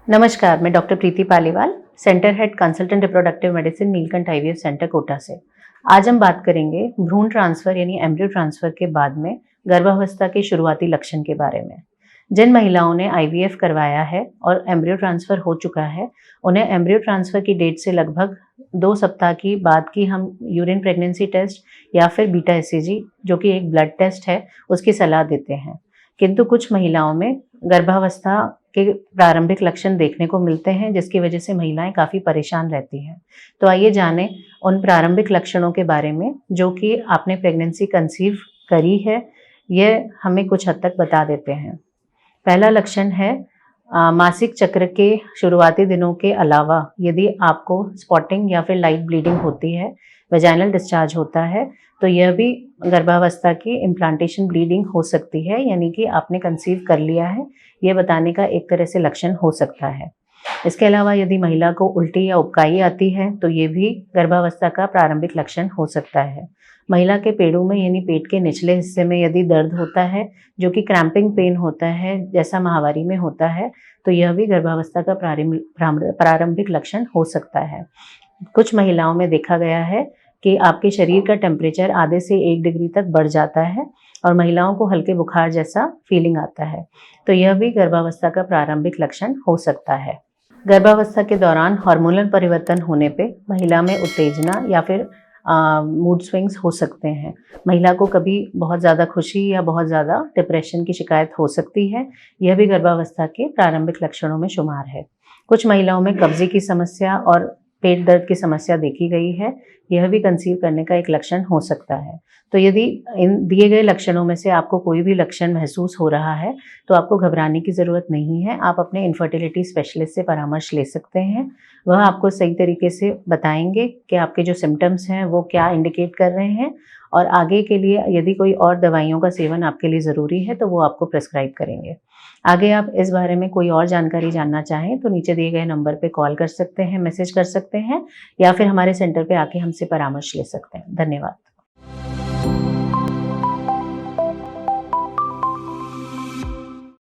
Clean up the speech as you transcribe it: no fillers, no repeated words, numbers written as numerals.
नमस्कार, मैं doctor Preeti Paliwal, centre head consultant reproductive medicine Neelkanth IVF centre Kota से। आज हम बात करेंगे भ्रूण ट्रांसफर यानी एम्ब्रियो ट्रांसफर के बाद में गर्भावस्था के शुरुआती लक्षण के बारे में। जिन महिलाओं ने आईवीएफ करवाया है और एम्ब्रियो ट्रांसफर हो चुका है, उन्हें एम्ब्रियो ट्रांसफर की डेट से लगभग 2 सप्ताह की बाद की हम यूरिन प्रेगनेंसी टेस्ट या फिर बीटा एचसीजी जो कि एक ब्लड टेस्ट है, उसकी सलाह देते हैं। किंतु कुछ महिलाओं में गर्भावस्था के प्रारंभिक लक्षण देखने को मिलते हैं, जिसकी वजह से महिलाएं काफ़ी परेशान रहती हैं। तो आइए जानें उन प्रारंभिक लक्षणों के बारे में जो कि आपने प्रेगनेंसी कंसीव करी है, ये हमें कुछ हद तक बता देते हैं। पहला लक्षण है मासिक चक्र के शुरुआती दिनों के अलावा यदि आपको स्पॉटिंग या फिर लाइट ब्लीडिंग होती है, वेजाइनल डिस्चार्ज होता है, तो यह भी गर्भावस्था की इम्प्लांटेशन ब्लीडिंग हो सकती है, यानी कि आपने कंसीव कर लिया है, ये बताने का एक तरह से लक्षण हो सकता है। इसके अलावा यदि महिला को उल्टी या उबकाई आती है, तो ये भी गर्भावस्था का प्रारंभिक लक्षण हो सकता है। महिला के पेड़ों में यानी पेट के निचले हिस्से में यदि दर्द होता है, जो कि क्रैम्पिंग पेन होता है, जैसा माहवारी में होता है, तो यह भी गर्भावस्था का प्रारंभिक लक्षण हो सकता है। कुछ महिलाओं में देखा गया है कि आपके शरीर का टेम्परेचर आधे से 1 डिग्री तक बढ़ जाता है और महिलाओं को हल्के बुखार जैसा फीलिंग आता है, तो यह भी गर्भावस्था का प्रारंभिक लक्षण हो सकता है। गर्भावस्था के दौरान हार्मोनल परिवर्तन होने पे महिला में उत्तेजना या फिर मूड स्विंग्स हो सकते हैं। महिला को कभी बहुत ज़्यादा खुशी या बहुत ज़्यादा डिप्रेशन की शिकायत हो सकती है। यह भी गर्भावस्था के प्रारंभिक लक्षणों में शुमार है। कुछ महिलाओं में कब्जे की समस्या और पेट दर्द की समस्या देखी गई है। यह भी कंसीव करने का एक लक्षण हो सकता है। तो यदि इन दिए गए लक्षणों में से आपको कोई भी लक्षण महसूस हो रहा है, तो आपको घबराने की ज़रूरत नहीं है। आप अपने इनफर्टिलिटी स्पेशलिस्ट से परामर्श ले सकते हैं। वह आपको सही तरीके से बताएंगे कि आपके जो सिम्टम्स हैं वो क्या इंडिकेट कर रहे हैं, और आगे के लिए यदि कोई और दवाइयों का सेवन आपके लिए ज़रूरी है तो वो आपको प्रेस्क्राइब करेंगे। आगे आप इस बारे में कोई और जानकारी जानना चाहें तो नीचे दिए गए नंबर पे कॉल कर सकते हैं, मैसेज कर सकते हैं, या फिर हमारे सेंटर पे आके हमसे परामर्श ले सकते हैं। धन्यवाद।